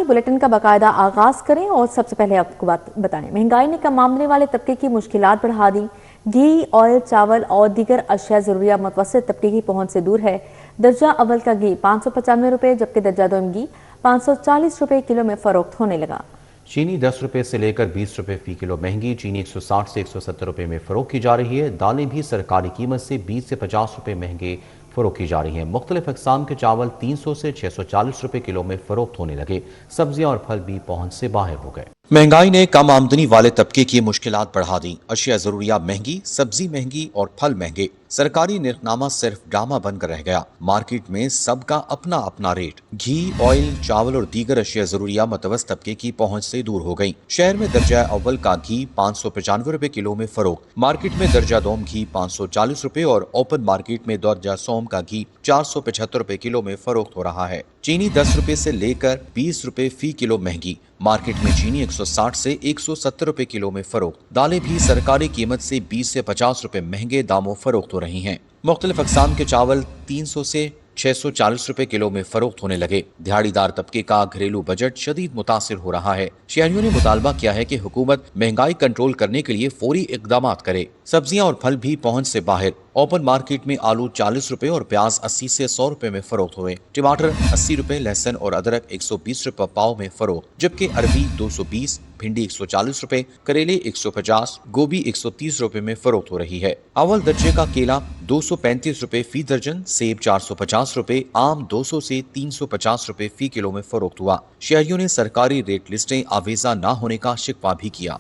Bulletin का बाकायदा आगाज करें और सबसे पहले आपको बात बताएं। महंगाई ने कम आमदनी वाले तबके की मुश्किलात बढ़ा दी। घी, ऑयल, चावल और दीगर अशिया जरूरिया मुतवस्सित तबके की पहुंच से दूर है। दर्जा अव्वल का घी 595 रुपए जबकि दर्जा दोम घी 540 रुपए किलो में फरोख्त होने लगा। चीनी 10 रुपए से लेकर 20 रुपए फी किलो महंगी। चीनी 160 से 170 रुपए में फरोख्त की जा रही है। दालें भी सरकारी कीमत से 20 से 50 रुपए महंगे फरोख्त की जा रही हैं। मुख्तलिफ अक़साम के चावल 300 से 640 रुपए किलो में फरोख्त होने लगे। सब्जियां और फल भी पहुंच से बाहर हो गए। महंगाई ने कम आमदनी वाले तबके की मुश्किलात बढ़ा दी। अशिया जरूरिया महंगी, सब्जी महंगी और फल महंगे। सरकारी निर्खनामा सिर्फ ड्रामा बनकर रह गया। मार्केट में सबका अपना अपना रेट। घी, ऑयल, चावल और दीगर अशिया जरूरिया मुतवस्सित तबके की पहुंच से दूर हो गई। शहर में दर्जा अव्वल का घी 595 रुपए किलो में फरोख्त। मार्केट में दर्जा दोम घी 540 रुपए और ओपन मार्केट में दर्जा सोम का घी 475 रुपए किलो में फरोख्त हो रहा है। चीनी 10 रुपए से लेकर 20 रुपए फी किलो महंगी। मार्केट में चीनी 160 से 170 रुपए किलो में फरोख्त। दालें भी सरकारी कीमत से 20 से 50 रुपए महंगे दामों फरोख्त हो रही हैं। मुख्तलिफ अक़साम के चावल 300 से 640 रुपए किलो में फरोख्त होने लगे। दिहाड़ीदार तबके का घरेलू बजट शदीद मुतासिर हो रहा है। शहरियों ने मुतालबा किया है कि हुकूमत महंगाई कंट्रोल करने के लिए फौरी इकदाम करे। सब्जियां और फल भी पहुंच से बाहर। ओपन मार्केट में आलू 40 रुपए और प्याज 80 से 100 रुपए में फरोख्त हुए। टमाटर 80 रुपए, लहसुन और अदरक 120 रुपए पाव में फरोख्त, जबकि अरबी 220, भिंडी 140 रुपए, करेले 150, गोभी 130 रुपए में फरोख्त हो रही है। अव्वल दर्जे का केला 235 रुपए फी दर्जन, सेब 450 रुपए, आम 200 से 350 रुपए फी किलो में फरोख्त हुआ। शहरियों ने सरकारी रेट लिस्टें आवेजा न होने का शिकवा भी किया।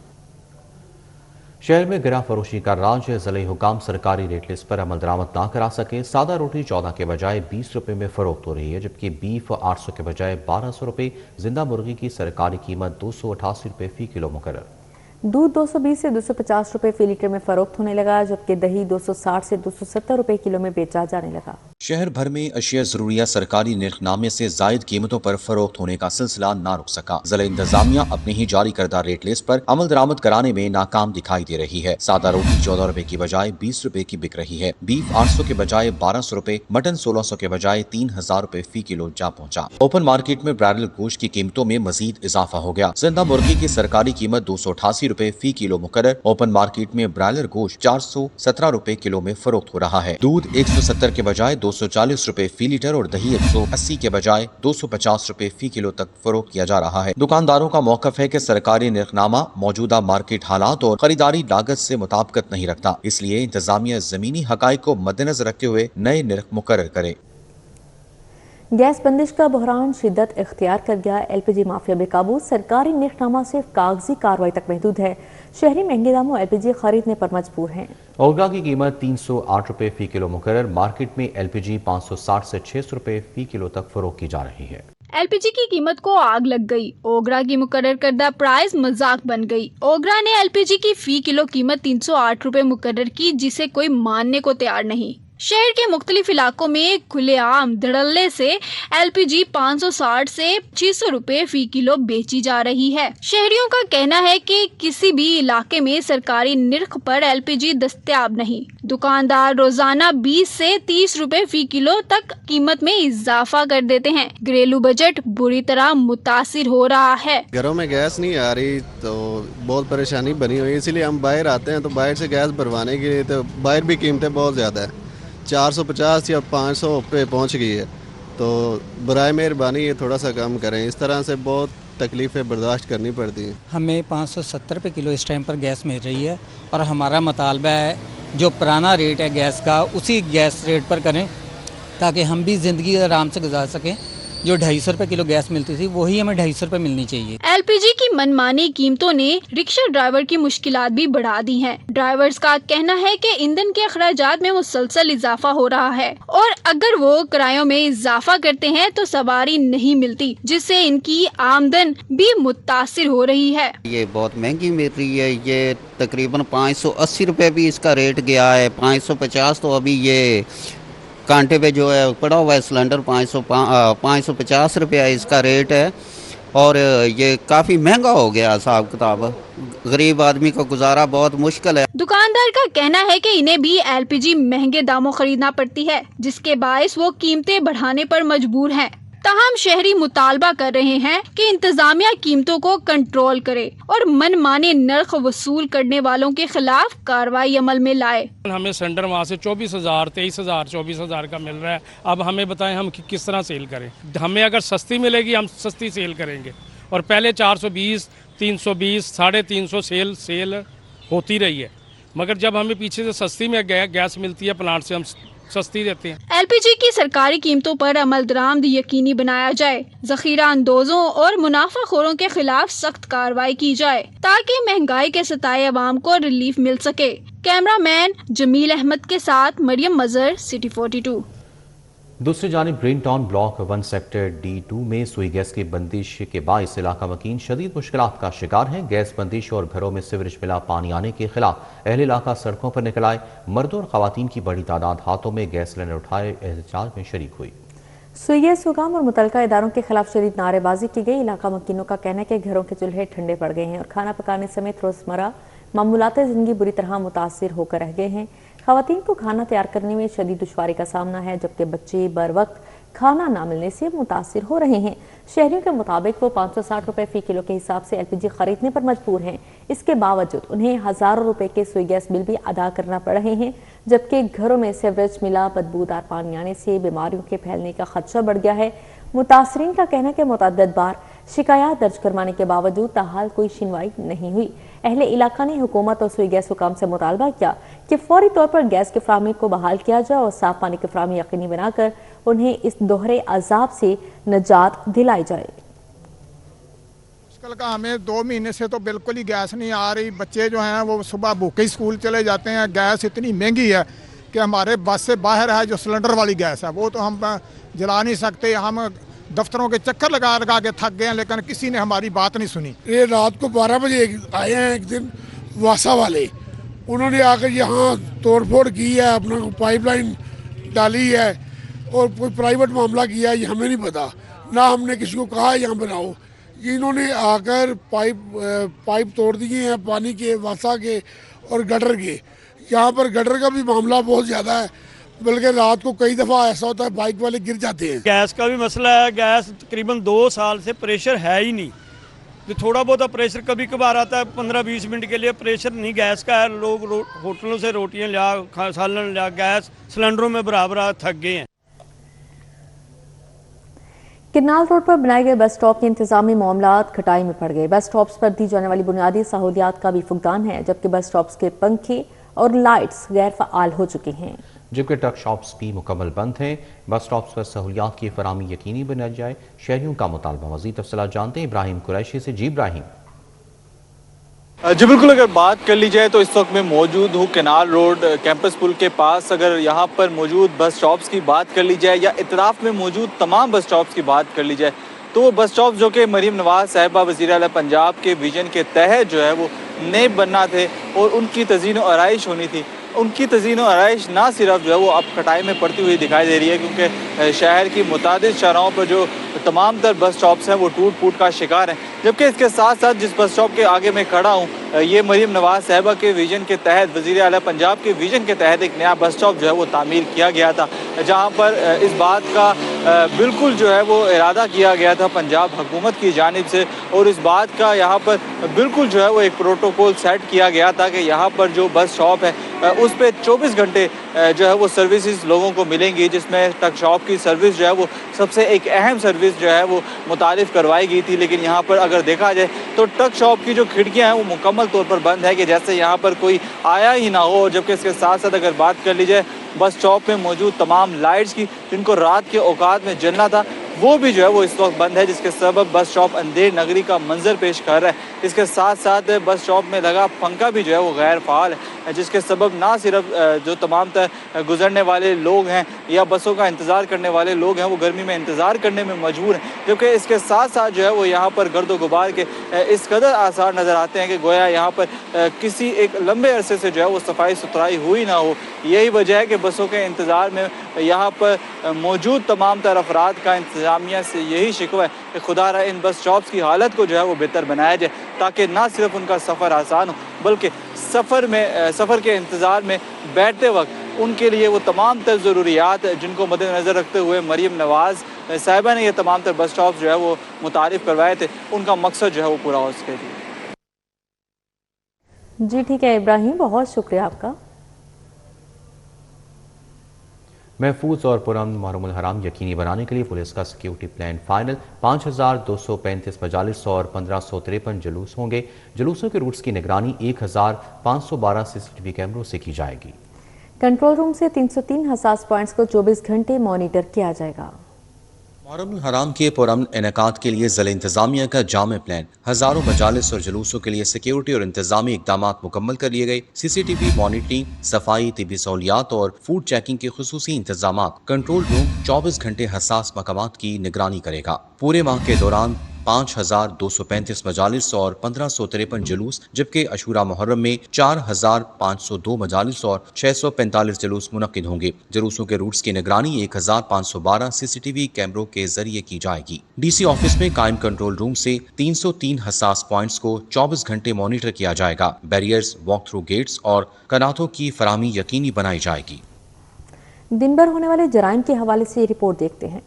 शहर में गिरा फरोशी का राज। ज़िले हुकाम सरकारी रेट लिस्ट पर अमल दरामद ना करा सके। सादा रोटी 14 के बजाय 20 रुपए में फरोख्त हो रही है, जबकि बीफ 800 के बजाय 1200 रुपए। जिंदा मुर्गी की सरकारी कीमत 288 रुपए फी किलो मुकर्रर। दूध 220 से 250 रुपए फी लीटर में फरोख्त होने लगा, जबकि दही 260 से 270 रुपए किलो में बेचा जाने लगा। शहर भर में अशिया जरूरिया सरकारी निर्खनामे से जायद कीमतों पर फरोख्त होने का सिलसिला ना रुक सका। जिला इंतजामिया अपने ही जारी करदा रेट लिस्ट पर अमल दरामद कराने में नाकाम दिखाई दे रही है। सादा रोटी 14 रुपए की बजाय 20 रुपए की बिक रही है। बीफ 800 के बजाय 1200 रुपए, मटन 1600 के बजाय 3000 रुपए फी किलो जा पहुंचा। ओपन मार्केट में ब्रायलर गोश्त की कीमतों में मजीद इजाफा हो गया। जिंदा मुर्गी की सरकारी कीमत 288 रुपए फी किलो मुकर्रर। ओपन मार्केट में ब्रायलर गोश्त 417 रुपए किलो में फरोख्त हो रहा है। दूध 170 के बजाय 240 रुपए फी लीटर और दही 180 के बजाय 250 रुपए फी किलो तक फरोख्त किया जा रहा है। दुकानदारों का मौकफ है कि सरकारी निर्खनामा मौजूदा मार्केट हालात और खरीदारी लागत से मुताबिकत नहीं रखता, इसलिए इंतजामिया जमीनी हकाइक को मद्देनजर रखते हुए नए निर्ख मुकर्रर करे। गैस बंदिश का बहरान शिद्दत इख्तियार कर गया। एलपीजी माफिया बेकाबू। सरकारी निर्खनामा सिर्फ कागजी कार्रवाई तक महदूद है। शहरी महंगे दामों एलपीजी खरीदने पर मजबूर हैं। ओगा की कीमत 308 रुपए फी किलो मुकर्रर। मार्केट में एलपीजी 560 से 600 रुपए फी किलो तक फरोख्त की जा रही है। एलपीजी की कीमत को आग लग गई। ओगरा की मुकर्रर करदा प्राइस मजाक बन गई। ओगरा ने एलपीजी की फी किलो कीमत 308 रुपए मुकर्रर की, जिसे कोई मानने को तैयार नहीं। शहर के मुख्तलिफ इलाकों में खुलेआम धड़ल्ले से एलपीजी 560 से 600 रुपए फी किलो बेची जा रही है। शहरियों का कहना है कि किसी भी इलाके में सरकारी निर्ख पर एलपीजी दस्तयाब नहीं। दुकानदार रोजाना 20 से 30 रुपए फी किलो तक कीमत में इजाफा कर देते हैं। घरेलू बजट बुरी तरह मुतासिर हो रहा है। घरों में गैस नहीं आ रही तो बहुत परेशानी बनी हुई है, इसीलिए हम बाहर आते हैं। तो बाहर से गैस भरवाने के लिए तो बाहर भी कीमतें बहुत ज़्यादा है, 450 या 500 पे पहुंच गई है। तो बराए मेहरबानी ये थोड़ा सा कम करें। इस तरह से बहुत तकलीफ़ें बर्दाश्त करनी पड़ती हैं। हमें 570 रुपये किलो इस टाइम पर गैस मिल रही है और हमारा मुतालबा है जो पुराना रेट है गैस का उसी गैस रेट पर करें, ताकि हम भी ज़िंदगी आराम से गुजार सकें। जो 250 रुपए किलो गैस मिलती थी वही हमें 250 रुपए मिलनी चाहिए। एलपीजी की मनमानी कीमतों ने रिक्शा ड्राइवर की मुश्किलात भी बढ़ा दी हैं। ड्राइवर्स का कहना है कि ईंधन के अखराजात में मुसलसल इजाफा हो रहा है और अगर वो किरायों में इजाफा करते हैं तो सवारी नहीं मिलती, जिससे इनकी आमदन भी मुतासिर हो रही है। ये बहुत महंगी मिल रही है। ये तकरीबन 580 रुपए भी इसका रेट गया है। 550 तो अभी ये कांटे पे जो है पड़ा हुआ है सिलेंडर। 550 रुपया इसका रेट है और ये काफ़ी महंगा हो गया हिसाब किताब। गरीब आदमी का गुजारा बहुत मुश्किल है। दुकानदार का कहना है कि इन्हें भी एलपीजी महंगे दामों खरीदना पड़ती है, जिसके बायस वो कीमतें बढ़ाने पर मजबूर हैं ताहम शहरी मुतालबा कर रहे हैं कि इंतजामिया कीमतों को कंट्रोल करे और मनमाने नर्ख वसूल करने वालों के खिलाफ कार्रवाई अमल में लाए। हमें सिलेंडर वहाँ से 24,000, 23,000, 24,000 का मिल रहा है। अब हमें बताएं हम किस तरह सेल करें। हमें अगर सस्ती मिलेगी हम सस्ती सेल करेंगे, और पहले 420, 320, 350 सेल होती रही है, मगर जब हमें पीछे से सस्ती में गैस मिलती है प्लांट से, हम सस्ती देते हैं। एलपीजी की सरकारी कीमतों पर अमल दरामद यकीनी बनाया जाए, जखीरा अंदोजों और मुनाफाखोरों के खिलाफ सख्त कार्रवाई की जाए ताकि महंगाई के सताए अवाम को रिलीफ मिल सके। कैमरामैन जमील अहमद के साथ मरियम मजहर, सिटी 42। दूसरी जानिब green town block 1 sector D2 में सुई गैस की बंदिश के बायस इलाका वकीन शदीद मुश्किलात का शिकार हैं। गैस बंदिश और घरों में सीवरेज मिला पानी आने के खिलाफ अहल इलाका सड़कों पर निकल आए। मर्दों और खवातीन की बड़ी तादाद हाथों में गैस सिलेंडर उठाए एहतजाज में शरीक हुई। सुई गैस हुकाम और मुतलका इदारों के खिलाफ शदीद नारेबाजी की गई। इलाका वकीनों का कहना है कि घरों के चूल्हे ठंडे पड़ गए हैं और खाना पकाने समेत रोजमर्रा मामूलात जिंदगी बुरी तरह मुतासिर होकर रह गए हैं। खवातीन को खाना तैयार करने में शदीद दुश्वारी का सामना है, जबकि बच्चे बर वक्त खाना ना मिलने से मुतासिर हो रहे हैं। शहरियों के मुताबिक वो 560 रुपए फी किलो के हिसाब से LPG खरीदने पर मजबूर हैं। इसके बावजूद उन्हें हजारों रुपए के सुई गैस बिल भी अदा करना पड़ रहे हैं, जबकि घरों में सीवरेज मिला बदबूदार पानी आने से बीमारियों के फैलने का खदशा बढ़ गया है। मुतासरीन का कहना है कि मुतअद्दिद बार शिकायत दर्ज करवाने के बावजूद ताहाल कोई सुनवाई नहीं हुई। अहले इलाका ने हुकूमत और सुई गैस हुकाम से मुतालबा किया कि फौरी तौर पर गैस की फराहमी को बहाल किया जाए और साफ पानी की फराहमी यकीनी बनाकर उन्हें इस दोहरे अजाब से निजात दिलाई जाए। मुश्किल का हमें 2 महीने से तो बिल्कुल ही गैस नहीं आ रही। बच्चे जो हैं वो सुबह भूखे ही स्कूल चले जाते हैं। गैस इतनी महंगी है कि हमारे बस से बाहर है जो सिलेंडर वाली गैस है वो तो हम जला नहीं सकते। हम दफ्तरों के चक्कर लगा लगा के थक गए हैं, लेकिन किसी ने हमारी बात नहीं सुनी। ये रात को 12 बजे आए हैं एक दिन वासा वाले, उन्होंने आकर यहाँ तोड़फोड़ की है, अपना पाइपलाइन डाली है और कोई प्राइवेट मामला किया है, ये हमें नहीं पता, ना हमने किसी को कहा यहाँ बनाओ। इन्होंने आकर पाइप तोड़ दिए हैं पानी के, वासा के और गटर के। यहाँ पर गटर का भी मामला बहुत ज़्यादा है, बल्कि रात को कई दफ़ा ऐसा होता है बाइक वाले गिर जाते हैं। गैस का भी मसला है। गैस तकरीबन 2 साल से प्रेशर है ही नहीं। तो थोड़ा बहुत प्रेशर कभी कभार आता है 15-20 मिनट के लिए, प्रेशर नहीं गैस का है। लोग होटलों से रोटियां लिया, सालन लिया, गैस सिलेंडरों में बराबर थक गए हैं। किरनाल रोड पर बनाए गए बस स्टॉप के इंतजामी मामलात खटाई में पड़ गए। बस स्टॉप्स पर दी जाने वाली बुनियादी सहूलियात का भी फुकदान है, जबकि बस स्टॉप्स के पंखे और लाइट्स गैर फ़आल हो चुके हैं, जबकि ट्रक शॉप्स भी मुकम्मल बंद हैं। बस स्टॉप्स पर सहूलियात की फराहमी यकीनी बनाई जाए, शहरियों का मुतालबा। मज़ीद तफसीलात जानते हैं इब्राहिम कुरैशी से। जी इब्राहिम। जी बिल्कुल, अगर बात कर ली जाए तो इस वक्त मैं मौजूद हूँ किनाल रोड कैंपस पुल के पास। अगर यहाँ पर मौजूद बस स्टॉप्स की बात कर ली जाए या इतराफ़ में मौजूद तमाम बस स्टॉप्स की बात कर ली जाए तो वो बस स्टॉप जो कि मरीम नवाज साहिबा वज़ीर आला पंजाब के विजन के तहत जो है वो नए बनना थे और उनकी तज़ीन और आराइश होनी थी, उनकी तज़ीन और आराइश ना सिर्फ जो है वो अब खटाई में पड़ती हुई दिखाई दे रही है, क्योंकि शहर की मुतादिद शहरों पर जो तमाम तर बस स्टॉप्स हैं वो टूट फूट का शिकार हैं। जबकि इसके साथ साथ जिस बस स्टॉप के आगे मैं खड़ा हूँ ये मरीम नवाज साहिबा के विजन के तहत, वज़ीर आला पंजाब के विजन के तहत एक नया बस स्टॉप जो है वो तामीर किया गया था, जहाँ पर इस बात का बिल्कुल जो है वो इरादा किया गया था पंजाब हुकूमत की जानिब से, और इस बात का यहाँ पर बिल्कुल जो है वो एक प्रोटोकॉल सेट किया गया था कि यहाँ पर जो बस स्टॉप है उस पर 24 घंटे जो है वो सर्विसेज लोगों को मिलेंगी, जिसमें ट्रक शॉप की सर्विस जो है वो सबसे एक अहम सर्विस जो है वो मुतारिफ करवाई गई थी। लेकिन यहाँ पर अगर देखा जाए तो ट्रक शॉप की जो खिड़कियाँ हैं वो मुकम्मल तौर पर बंद है कि जैसे यहाँ पर कोई आया ही ना हो। जबकि इसके साथ साथ अगर बात कर ली जाए बस स्टॉप में मौजूद तमाम लाइट्स की जिनको रात के औकात में जलना था वो भी जो है वो इस वक्त बंद है, जिसके सबब बस स्टॉप अंधेर नगरी का मंजर पेश कर रहा है। इसके साथ साथ बस स्टॉप में लगा पंखा भी जो है वो गैर फ़ाल है, जिसके सबब ना सिर्फ जो तमाम गुजरने वाले लोग हैं या बसों का इंतज़ार करने वाले लोग हैं वो गर्मी में इंतज़ार करने में मजबूर हैं, जबकि इसके साथ साथ जो है वो यहाँ पर गर्द गुबार के इस कदर आसार नज़र आते हैं कि गोया यहाँ पर किसी एक लंबे अरसे से जो है वो सफाई सुथराई हुई ना हो। यही वजह है कि बसों के इंतज़ार में यहाँ पर मौजूद तमाम तर अफराद का इंतज़ामिया से यही शिकवा है कि खुदा रहा इन बस स्टॉप्स की हालत को जो है वो बेहतर बनाया जाए, ताकि ना सिर्फ उनका सफ़र आसान हो बल्कि सफ़र के इंतज़ार में बैठते वक्त ان کے لیے وہ تمام تر ضروریات جن کو مد نظر رکھتے ہوئے مریم نواز صاحبہ نے یہ تمام تر بس اسٹاپ جو ہے وہ متعارف کروائے تھے، ان کا مقصد جو ہے وہ پورا ہو سکے. جی ٹھیک ہے ابراہیم، بہت شکریہ آپ کا. محفوظ اور پرامن محرم الحرام یقینی بنانے کے لیے پولیس کا سیکیورٹی پلان فائنل. 5235 مجالس اور 1553 جلوس ہوں گے. جلوسوں کے روٹس کی نگرانی 1512 CCTV کیمروں سے کی جائے گی. کنٹرول روم سے 303 حساس پوائنٹس کو 24 گھنٹے مانیٹر کیا جائے گا. محرم الحرام کے پرامن انعقاد کے لیے ضلع انتظامیہ کا جامع پلان. ہزاروں مجالس اور جلوسوں کے لیے سیکیورٹی اور انتظامی اقدامات مکمل کر لیے گئے. CCTV مانیٹرنگ، صفائی، طبی سہولیات اور فوڈ چیکنگ کے خصوصی انتظامات. کنٹرول روم 24 گھنٹے حساس مقامات کی نگرانی کرے گا. پورے ماہ کے دوران 5235 مجالس اور 1553 جلوس، جبکہ عاشورہ محرم میں 4502 مجالس اور 645 جلوس منعقد ہوں گے. جلوسوں کے روٹس کی نگرانی 1512 CCTV کیمروں کے ذریعے کی جائے گی. DC آفس میں قائم کنٹرول روم سے 303 حساس پوائنٹس کو 24 گھنٹے مانیٹر کیا جائے گا. بیریئرز، واک تھرو گیٹس اور کناتوں کی فراہمی یقینی بنائی جائے گی. دن بھر ہونے والے جرائم کے حوالے سے یہ رپورٹ دیکھتے ہیں.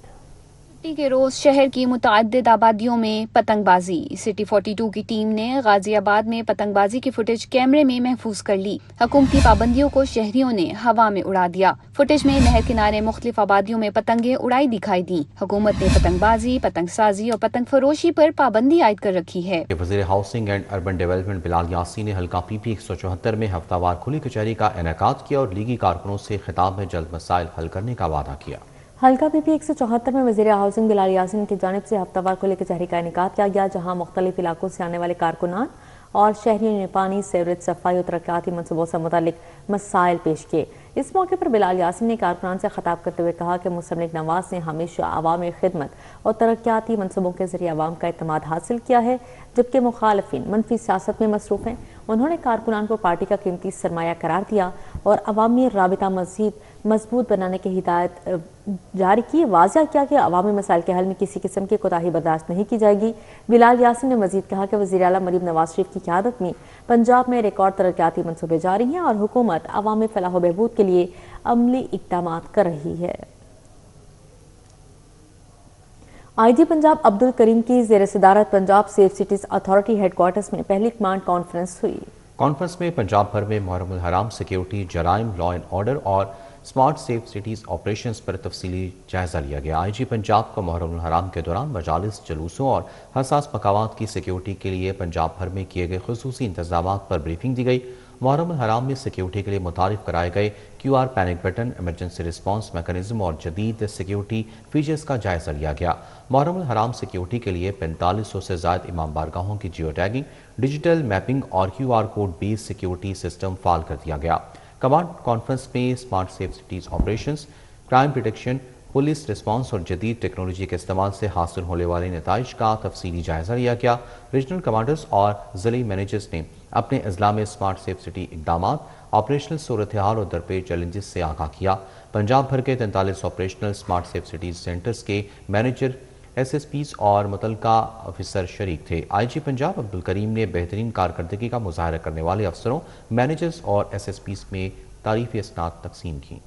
چھٹی کے روز شہر کی متعدد آبادیوں میں پتنگ بازی. سٹی 42 کی ٹیم نے غازی آباد میں پتنگ بازی کی فوٹیج کیمرے میں محفوظ کر لی. حکومتی پابندیوں کو شہریوں نے ہوا میں اڑا دیا. فوٹیج میں نہر کنارے مختلف آبادیوں میں پتنگیں اڑائی دکھائی دیں. حکومت نے پتنگ بازی، پتنگ سازی اور پتنگ فروشی پر پابندی عائد کر رکھی ہے. وزیر ہاؤسنگ اینڈ اربن ڈیولپمنٹ بلال یاسین نے حلقہ PP 174 میں ہفتہ وار کھلی کچہری کا انعقاد کیا اور لیگی کارکنوں سے خطاب میں جلد مسائل حل کرنے کا وعدہ کیا. حلقہ PP 174 میں وزیر ہاؤسنگ بلال یاسین کی جانب سے ہفتہ وار کھلی کچہری کا انعقاد کیا گیا، جہاں مختلف علاقوں سے آنے والے کارکنان اور شہریوں نے پانی، سیوریج، صفائی اور ترقیاتی منصوبوں سے متعلق مسائل پیش کیے. اس موقع پر بلال یاسین نے کارکنان سے خطاب کرتے ہوئے کہا کہ مسلم لیگ نواز نے ہمیشہ عوامی خدمت اور ترقیاتی منصوبوں کے ذریعے عوام کا اعتماد حاصل کیا ہے، جبکہ مخالفین منفی سیاست میں مصروف ہیں. انہوں نے کارکنان کو پارٹی کا قیمتی سرمایہ قرار دیا اور عوامی رابطہ مزید مضبوط بنانے کی ہدایت جاری کی. واضح کیا کہ عوامی مسائل کے حل میں کسی قسم کی کوتاہی برداشت نہیں کی جائے گی. بلال یاسین نے مزید کہا کہ وزیر اعلیٰ مریم نواز شریف کی قیادت میں پنجاب میں ریکارڈ ترقیاتی منصوبے جاری ہیں اور حکومت عوامی فلاح و بہبود کے لیے عملی اقدامات کر رہی ہے. IG پنجاب عبد الکریم کی زیر صدارت Punjab safe cities authority headquarters میں پہلی کمانڈ کانفرنس ہوئی. کانفرنس میں پنجاب بھر میں محرم الحرام سیکیورٹی، جرائم، لا اینڈ آرڈر اور سمارٹ سیف سٹیز آپریشنز پر تفصیلی جائزہ لیا گیا. IG پنجاب کو محرم الحرام کے دوران مجالس، جلوسوں اور حساس مقامات کی سیکیورٹی کے لیے پنجاب بھر میں کیے گئے خصوصی انتظامات پر بریفنگ دی گئی. محرم الحرام میں سیکیورٹی کے لیے متعارف کرائے گئے QR panic button, emergency response mechanism اور جدید سیکیورٹی فیچرز کا جائزہ لیا گیا. محرم الحرام سیکیورٹی کے لیے 4500 سے زائد امام بارگاہوں کی جیو ٹیگنگ، ڈیجیٹل میپنگ اور QR code base security system فعال کر دیا گیا. کمانڈ کانفرنس میں smart safe cities operations, crime detection, police response اور جدید ٹیکنالوجی کے استعمال سے حاصل ہونے والے نتائج کا تفصیلی جائزہ لیا گیا. ریجنل کمانڈرز اور ضلعی مینیجرز نے اپنے اضلاع میں اسمارٹ سیف سٹی اقدامات، آپریشنل صورتحال اور درپیش چیلنجز سے آگاہ کیا. پنجاب بھر کے 43 operational smart safe cities centres کے مینیجر، SSPs اور متعلقہ افسر شریک تھے. IG پنجاب عبد الکریم نے بہترین کارکردگی کا مظاہرہ کرنے والے افسروں، مینیجرز اور SSPs میں تعریفی اسناد تقسیم کی.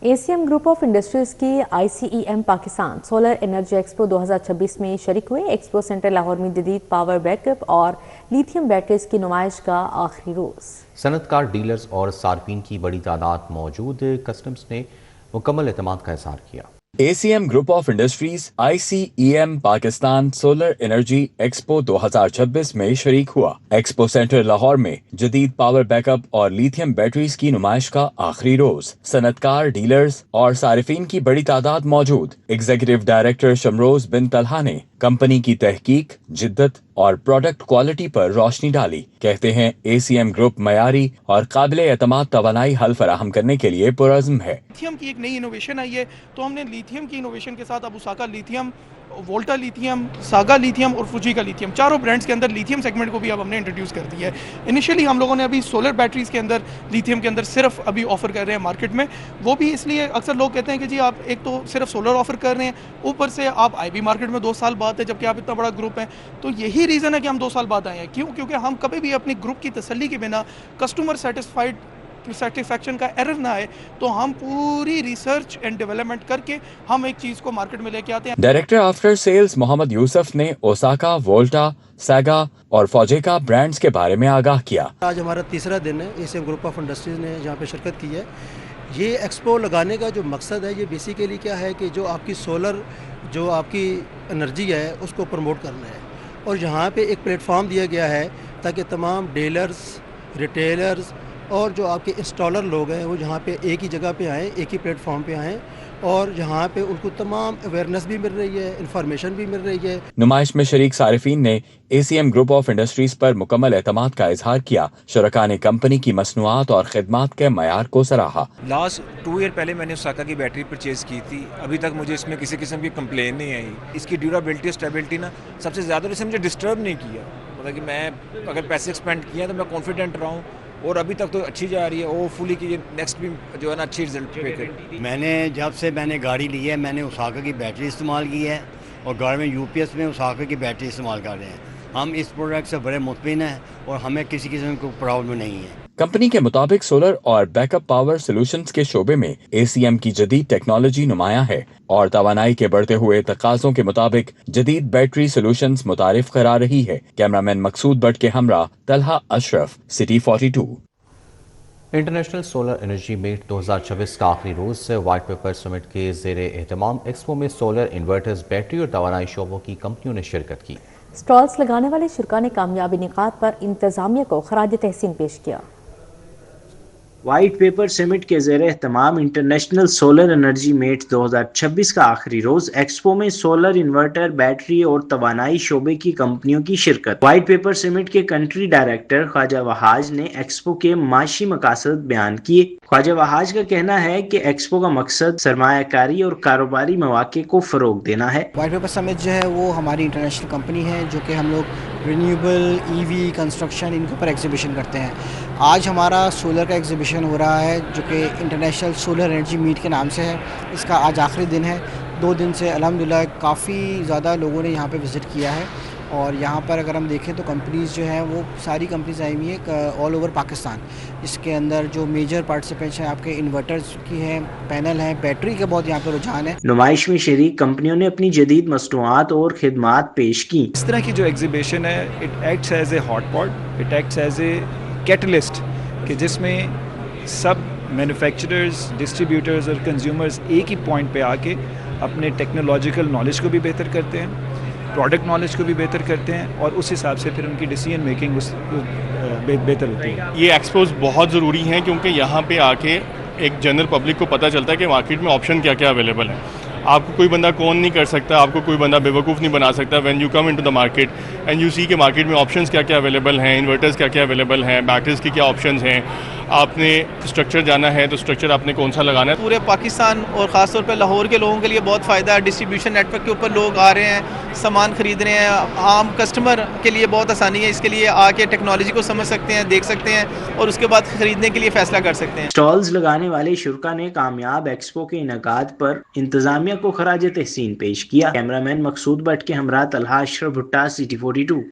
ACM گروپ آف انڈسٹریز کی ICEM Pakistan solar energy expo 2026 میں شریک ہوئے. ایکسپو سینٹر لاہور میں جدید پاور بیک اپ اور لیتھیم بیٹریز کی نمائش کا آخری روز. صنعت کار، ڈیلرز اور صارفین کی بڑی تعداد موجود. کسٹمز نے مکمل اعتماد کا اظہار کیا. ACM group of industries ICEM Pakistan solar energy expo 2026 میں شریک ہوا. ایکسپو سینٹر لاہور میں جدید پاور بیک اپ اور لیتھیم بیٹریز کی نمائش کا آخری روز. صنعت کار، ڈیلرز اور صارفین کی بڑی تعداد موجود. ایگزیکٹو ڈائریکٹر شمروز بن طلحہ نے کمپنی کی تحقیق، جدت اور پروڈکٹ کوالٹی پر روشنی ڈالی. کہتے ہیں ACM گروپ معیاری اور قابل اعتماد توانائی حل فراہم کرنے کے لیے پرعزم ہے. لیتھیم کی ایک نئی انوویشن آئی ہے، تو ہم نے لیتھیم کی انوویشن کے ساتھ اب Osaka lithium Volta lithium, Saga lithium और फुजीका लिथियम, चारों ब्रांड्स के अंदर लिथियम सेगमेंट को भी अब हमने इंट्रोड्यूस कर दिया है। इनिशियली हम लोगों ने अभी सोलर बैटरीज़ के अंदर लिथियम के अंदर सिर्फ अभी ऑफ़र कर रहे हैं मार्केट में। वो भी इसलिए अक्सर लोग कहते हैं कि जी आप एक तो सिर्फ सोलर ऑफ़र कर रहे हैं, ऊपर से आप आए भी मार्केट में 2 साल बाद है, जबकि आप इतना बड़ा ग्रुप है। तो यही रीज़न है कि हम 2 साल बाद आए हैं। क्यों? क्योंकि हम कभी भी अपनी ग्रुप की तसल्ली के बिना कस्टमर सेटिस्फैक्शन का एरर ना आए, तो हम पूरी रिसर्च एंड डेवलपमेंट करके हम एक चीज़ को मार्केट में लेके आते हैं। Director after sales Mohammad Yusuf ने ओसाका, वोल्टा, सागा और फौजेका ब्रांड्स के बारे में आगाह किया। आज हमारा तीसरा दिन है एसीएम ग्रुप ऑफ इंडस्ट्रीज ने यहाँ पे शिरकत की है। ये एक्सपो लगाने का जो मकसद है, ये बेसिकली क्या है कि जो आपकी सोलर जो आपकी एनर्जी है उसको प्रमोट करना है, और यहाँ पे एक प्लेटफॉर्म दिया गया है ताकि तमाम डीलर्स, रिटेलर्स और जो आपके इंस्टॉलर लोग हैं वो यहाँ पे एक ही जगह पे आएँ, एक ही प्लेटफॉर्म पे आएँ, और यहाँ पे उनको तमाम अवेयरनेस भी मिल रही है, इंफॉर्मेशन भी मिल रही है। नुमाइश में शरीक सारिफीन ने एसीएम ग्रुप ऑफ इंडस्ट्रीज पर मुकम्मल एतमाद का इजहार किया। शुरका ने कंपनी की मसनूआत और खिदमात के मयार को सराहा। लास्ट 2 ईयर पहले मैंने ओसाका की बैटरी परचेज़ की थी, अभी तक मुझे इसमें किसी किस्म की कंप्लेन नहीं आई। इसकी ड्यूराबिलिटी, स्टेबिलिटी ना सबसे ज़्यादा इसने मुझे डिस्टर्ब नहीं किया। मतलब कि मैं अगर पैसे एक्सपेंड किए तो मैं कॉन्फिडेंट रहा हूँ, और अभी तक तो अच्छी जा रही है। होपफुली कि नेक्स्ट भी जो है ना अच्छी रिजल्ट पे करे। मैंने जब से गाड़ी ली है मैंने ओसाका की बैटरी इस्तेमाल की है, और घर में यूपीएस में ओसाका की बैटरी इस्तेमाल कर रहे हैं। हम इस प्रोडक्ट से बड़े मुतमिन हैं और हमें किसी किस्म की प्रॉब्लम नहीं है। कंपनी के मुताबिक सोलर और बैकअप पावर सॉल्यूशंस के शोबे में एसीएम की जदीद टेक्नोलॉजी नुमाया है, और तवानाई के बढ़ते हुए तकाज़ों के मुताबिक जदीद बैटरी सॉल्यूशंस मुतारिफ करा रही है। कैमरामैन मकसूद बट के हमरा Talha Ashraf, city 42। International solar energy meet 2026 का आखिरी रोज से व्हाइट पेपर समिट के ज़ेरे एहतमाम एक्सपो में सोलर इन्वर्टर्स, बैटरी और तवानाई शोबों की कंपनियों ने शिरकत की। स्टॉल्स लगाने वाले शुरा ने कामयाबी निकात पर इंतजामिया को खराज तहसीन पेश किया। व्हाइट पेपर समिट के ज़ेरे एहतमाम इंटरनेशनल सोलर एनर्जी मीट 2026 का आखिरी रोज एक्सपो में सोलर इन्वर्टर, बैटरी और तवानाई शोबे की कंपनियों की शिरकत। व्हाइट पेपर समिट के कंट्री डायरेक्टर ख्वाजा वहाज ने एक्सपो के माशी मकासद बयान किए। ख्वाजा वहाज का कहना है कि एक्सपो का मकसद सरमायाकारी और कारोबारी मौके को फरोग देना है। व्हाइट पेपर समिट जो है वो हमारी इंटरनेशनल कंपनी है, जो कि हम लोग रिन्यूएबल, ईवी, कंस्ट्रक्शन, इनके ऊपर एग्जीबिशन करते हैं। आज हमारा सोलर का एग्जीबिशन हो रहा है, जो कि इंटरनेशनल सोलर एनर्जी मीट के नाम से है। इसका आज आखिरी दिन है। 2 दिन से अल्हम्दुलिल्लाह काफ़ी ज़्यादा लोगों ने यहाँ पे विज़िट किया है, और यहाँ पर अगर हम देखें तो कंपनीज़ जो हैं वो सारी कंपनीज आई हुई हैं ऑल ओवर पाकिस्तान। इसके अंदर जो मेजर पार्टिसिपेंट्स हैं आपके इन्वर्टर्स की हैं, पैनल हैं, बैटरी के बहुत यहाँ पर रुझान है। नुमाइश में शरीक कंपनियों ने अपनी जदीद मसनूआत और खिदमात पेश की। इस तरह की जो एग्जीबिशन है, it acts as a hot pot, it acts as a catalyst, कि जिसमें सब मैन्युफैक्चरर्स, डिस्ट्रीब्यूटर्स और कंज्यूमर्स एक ही पॉइंट पे आके अपने टेक्नोलॉजिकल नॉलेज को भी बेहतर करते हैं, प्रोडक्ट नॉलेज को भी बेहतर करते हैं, और उस हिसाब से फिर उनकी डिसीजन मेकिंग बेहतर होती है। ये एक्सपोज बहुत ज़रूरी हैं, क्योंकि यहाँ पे आके एक जनरल पब्लिक को पता चलता है कि मार्केट में ऑप्शन क्या क्या अवेलेबल है। आपको कोई बंदा कौन नहीं कर सकता, आपको कोई बंदा बेवकूफ़ नहीं बना सकता। When you come into the market and you see के मार्केट में ऑप्शंस क्या क्या अवेलेबल हैं, इन्वर्टर्स क्या क्या अवेलेबल हैं, बैटरीज की क्या ऑप्शंस हैं, आपने स्ट्रक्चर जाना है तो स्ट्रक्चर आपने कौन सा लगाना है। पूरे पाकिस्तान और ख़ासतौर पर लाहौर के लोगों के लिए बहुत फ़ायदा है। डिस्ट्रीब्यूशन नेटवर्क के ऊपर लोग आ रहे हैं, सामान ख़रीद रहे हैं। आम कस्टमर के लिए बहुत आसानी है, इसके लिए आके टेक्नोलॉजी को समझ सकते हैं, देख सकते हैं, और उसके बाद ख़रीदने के लिए फ़ैसला कर सकते हैं। स्टॉल्स लगाने वाले शुरा ने कामयाब एक्सपो के इनकाद पर इंतजामिया को खराज तहसीन पेश किया। कैमरामैन मकसूद बट के हमरा तलहा अशरफ भुट्टा, सिटी 42।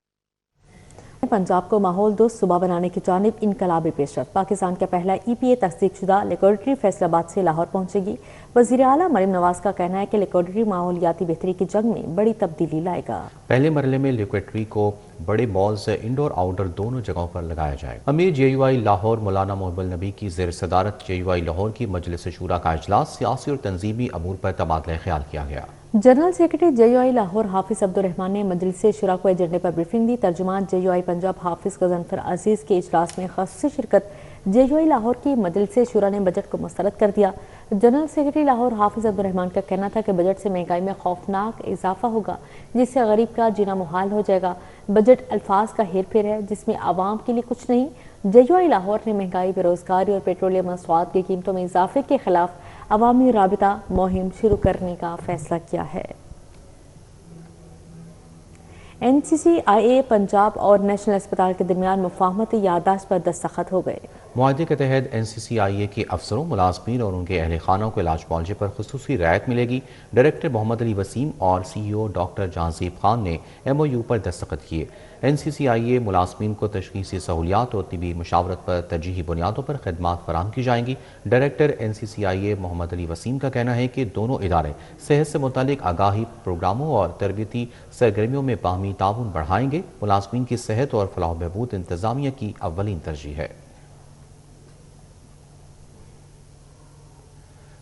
पंजाब को माहौल दोस्त सूबा बनाने की जानिब इनकलाबी पेशरफ। पाकिस्तान का पहला EPA तस्दीक शुदा लिक्विडिटी फैसलाबाद से लाहौर पहुंचेगी। वज़ीर आला मरीम नवाज का कहना है कि लिक्विडिटी माहौलियाती बेहतरी की जंग में बड़ी तब्दीली लाएगा। पहले मरहले में लिक्विडिटी को बड़े मॉल्स इंडोर आउटडोर दोनों जगहों पर लगाया जाएगा। अमीर JUI लाहौर मौलाना मोहब्बल नबी की ज़ेर सदारत JUI लाहौर की मजलिस शूरा का इजलास सियासी और तंजीमी अमूर पर तबादला ख्याल किया गया। जनरल सेक्रेटरी JUI लाहौर हाफिज अब्दुल रहमान ने मजलिस शुरा को एजेंडे पर ब्रीफिंग दी। तर्जुमान JUI पंजाब हाफिज गजनफर अजीज के इजलास में खासी शिरकत। JUI लाहौर की मजलिस शुरा ने बजट को मुस्तरद कर दिया। जनरल सेक्रेटरी लाहौर हाफिज अब्दुल रहमान का कहना था कि बजट से महंगाई में खौफनाक इजाफा होगा, जिससे गरीब का जीना मुहाल हो जाएगा। बजट अल्फाज का हेर फेर है, जिसमें आवाम के लिए कुछ नहीं। JUI लाहौर ने महंगाई, बेरोजगारी और पेट्रोलियम मसवाद की कीमतों में इजाफे के खिलाफ अवामी राबिता मुहिम शुरू करने का फैसला किया है। NCCIA पंजाब और नेशनल अस्पताल के दरमियान मुफाहमती याददाश्त पर दस्तखत हो गए। मुआहदे के तहत NCCIA के अफसरों, मुलाजमीन और उनके अहल खाना को इलाज मुआवजे पर खुसूसी रियायत मिलेगी। डायरेक्टर मोहम्मद अली वसीम और CEO डॉक्टर जहांजीब खान ने MOU पर दस्तखत किए। NCCIA मुलाजमीन को तशखीसी सहूलियात और तिबी मुशावरत पर तरजीही बुनियादों पर खदमात फराहम की जाएंगी। डायरेक्टर NCCIA मोहम्मद अली वसीम का कहना है कि दोनों इदारे सेहत से मुतालिक आगाही प्रोग्रामों और तरबियती सरगर्मियों में बाहमी ताउन बढ़ाएंगे। मुलाजमीन की सेहत और फलाह बहबूद इंतजामिया की अव्वलीन तरजीह है।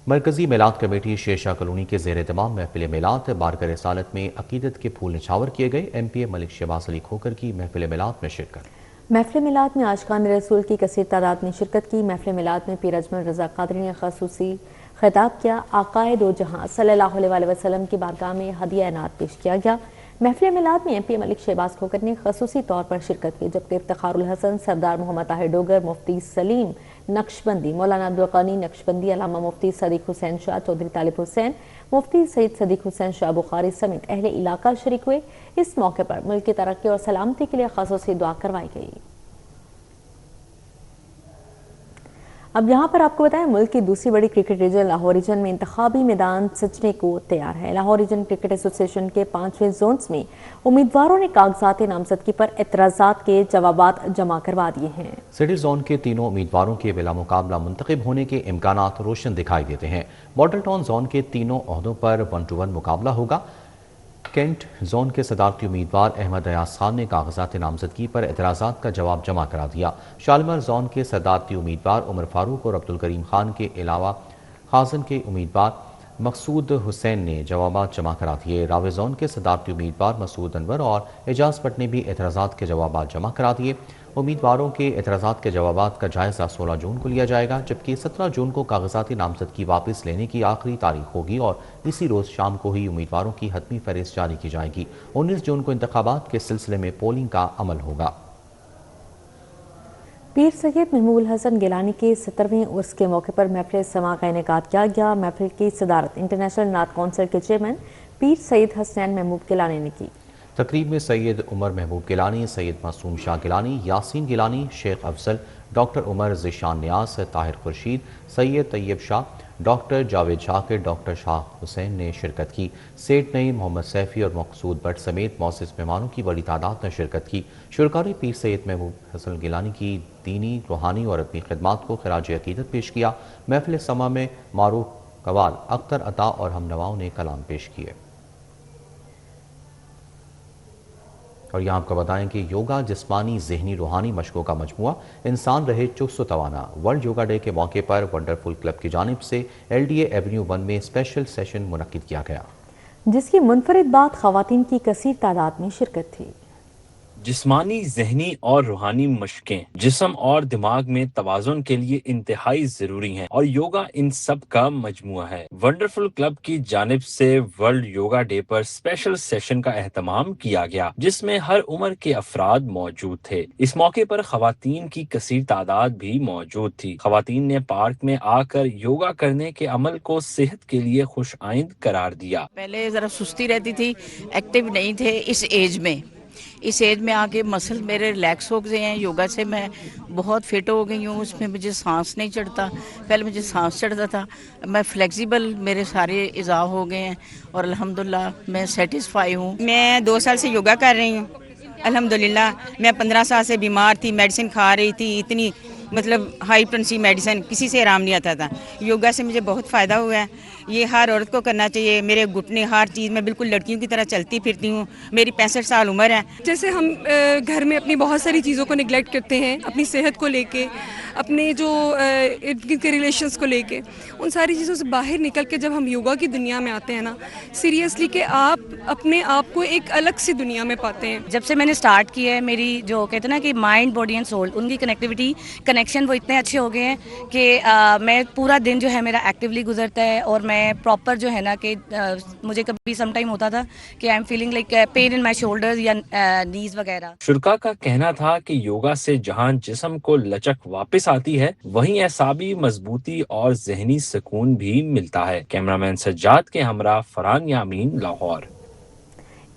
मरकजी मिलाद कमेटी शेरशाह कॉलोनी के ज़ेर तमाम महफिल मिलाद बारगाह रिसालत में अकीदत के फूल निछावर किए गए। MPA मलिक शहबाज अली खोकर की महफिल मिलाद में शिरकत। महफिल मिलाद में आशिकान रसूल की कसीर तादाद ने शिरकत की। महफिल मिलाद में पीर अजमल रज़ा क़ादरी ने ख़ुसूसी खिताब किया। आकाए दो जहां सल्लल्लाहु अलैहि वसल्लम की बारगाह में हदिया इनात पेश किया गया। महफिल मिलाद में MPA मलिक शहबाज खोकर ने ख़ुसूसी तौर पर शिरकत की, जबकि इफ्तिखारुल हसन, सरदार मोहम्मद ताहिर डोगर, मुफ्ती सलीम नक्शबंदी, मौलाना अब्दुल गनी नक्शबंदी, अल्लामा मुफ्ती सदीक हुसैन शाह, चौधरी तालिब हुसैन, मुफ्ती सईद सदीक हुसैन शाह बुखारी समेत अहले इलाका शरीक हुए। इस मौके पर मुल्क की तरक्की और सलामती के लिए ख़ुसूसी दुआ करवाई गई। अब यहाँ पर आपको बताएं, मुल्क की दूसरी बड़ी क्रिकेट रीजन लाहौर रीजन में इंतखाबी मैदान सजने को तैयार है। लाहौर रीजन क्रिकेट एसोसिएशन के 5वें जोन्स में उम्मीदवारों ने कागजात नामजदगी पर एतराज़ात के जवाबात जमा करवा दिए हैं। सिटी जोन के तीनों उम्मीदवारों के बिला मुकाबला मुंतखब होने के इम्कानात रोशन दिखाई देते हैं। मॉडल टाउन जोन के तीनों ओहदों पर 1-to-1 मुकाबला होगा। कैंट जोन के सदारती उम्मीदवार अहमद अयाज खान ने कागजात नामजदगी पर एतराज़ात का जवाब जमा करा दिया। शालीमार जोन के सदारती उम्मीदवार उमर फारूक और अब्दुल करीम खान के अलावा खाजन के उम्मीदवार मकसूद हुसैन ने जवाब जमा करा दिए। रावे जोन के सदारती उम्मीदवार मसूद अनवर और एजाज भट्ट ने भी एतराज़ात के जवाब जमा करा दिए। उम्मीदवारों के एतराज़ात के जवाब का जायज़ा 16 जून को लिया जाएगा, जबकि 17 जून को कागजाती नामजदगी वापस लेने की आखिरी तारीख होगी और इसी रोज़ शाम को ही उम्मीदवारों की हतमी फहरिस्त जारी की जाएगी। 19 जून को इंतखाबात के सिलसिले में पोलिंग का अमल होगा। पीर सैयद महमूद हसन गिलानी के 70वें उर्स के मौके पर महफिल समा का इनेकाद किया गया। महफिल की सदारत इंटरनेशनल नात कौंसिल के चेयरमैन पीर सैयद हसनैन महमूद गिलानी ने की। तकरीब में सैयद उमर महबूब गिलानी, सैयद मासूम शाह गिलानी, यासीन गिलानी, शेख अफजल, डॉक्टर उमर ज़िशान नियाज, ताहिर खुर्शीद, सैयद तैयब शाह, डॉक्टर जावेद शाकिर, डॉक्टर शाह हुसैन ने शिरकत की। सेठ नईम, मोहम्मद सैफ़ी और मकसूद भट्ट समेत मौसिस मेहमानों की बड़ी तादाद ने शिरकत की। शुरका ने पीर सैयद महमूद हसन गिलानी की दीनी, रूहानी और अदबी खिदमात को खिराज अकीदत पेश किया। महफिल समा में मारूफ कवाल, अख्तर अता और हमनवाओं ने कलाम पेश किए। और यहाँ आपको बताएं कि योगा जिस्मानी, ज़हनी, रूहानी मशकों का मजमुआ, इंसान रहे चुस्त तवाना। वर्ल्ड योगा डे के मौके पर वंडरफुल क्लब की जानिब से LDA एवेन्यू 1 में स्पेशल सेशन मुनक्किद किया गया, जिसकी मुनफरिद बात ख़वातीन की कसीर तादाद में शिरकत थी। जिस्मानी, ज़हनी और रूहानी मशकें जिस्म और दिमाग में तवाज़ुन के लिए इंतहाई ज़रूरी हैं और योगा इन सब का मजमुआ है। वंडरफुल क्लब की जानिब से वर्ल्ड योगा डे पर स्पेशल सेशन का एहतमाम किया गया, जिसमें हर उम्र के अफराद मौजूद थे। इस मौके पर ख़वातीन की कसीर तादाद भी मौजूद थी। ख़वातीन ने पार्क में आकर योगा करने के अमल को सेहत के लिए खुश आइंद करार दिया। पहले ज़रा सुस्ती रहती थी, एक्टिव नहीं थे। इस एज में आके मसल मेरे रिलैक्स हो गए हैं। योगा से मैं बहुत फिट हो गई हूँ। उसमें मुझे सांस नहीं चढ़ता, पहले मुझे सांस चढ़ता था। मैं फ्लेक्सिबल, मेरे सारे इज़ा हो गए हैं और अल्हम्दुलिल्लाह मैं सेटिस्फाई हूँ। मैं 2 साल से योगा कर रही हूँ अल्हम्दुलिल्लाह। मैं 15 साल से बीमार थी, मेडिसिन खा रही थी, इतनी मतलब हाई पोटेंसी मेडिसिन, किसी से आराम नहीं आता था। योगा से मुझे बहुत फ़ायदा हुआ है। ये हर औरत को करना चाहिए। मेरे घुटने, हर चीज़ में बिल्कुल लड़कियों की तरह चलती फिरती हूँ। मेरी 65 साल उम्र है। जैसे हम घर में अपनी बहुत सारी चीज़ों को निगलेक्ट करते हैं, अपनी सेहत को लेके, अपने जो इर्द गिर्द के रिलेशंस को लेके, उन सारी चीज़ों से बाहर निकल के जब हम योगा की दुनिया में आते हैं ना, सीरियसली कि आप अपने आप को एक अलग सी दुनिया में पाते हैं। जब से मैंने स्टार्ट किया है, मेरी जो कहते हैं ना कि माइंड, बॉडी एंड सोल, उनकी कनेक्शन वो इतने अच्छे हो गए हैं कि मैं पूरा दिन जो है मेरा एक्टिवली गुजरता है और मैं प्रॉपर जो है ना कि मुझे कभी सम टाइम होता था कि I am feeling like pain in my shoulders या नीज वगैरह। शुरका का कहना था कि योगा से जहां जिस्म को लचक वापस आती है, वहीं एसाबी मजबूती और जहनी सुकून भी मिलता है। कैमरामैन सज्जाद के हमरा फरहान यामीन, लाहौर।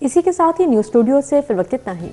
इसी के साथ ही न्यूज़ स्टूडियो से फिर वक्त इतना ही।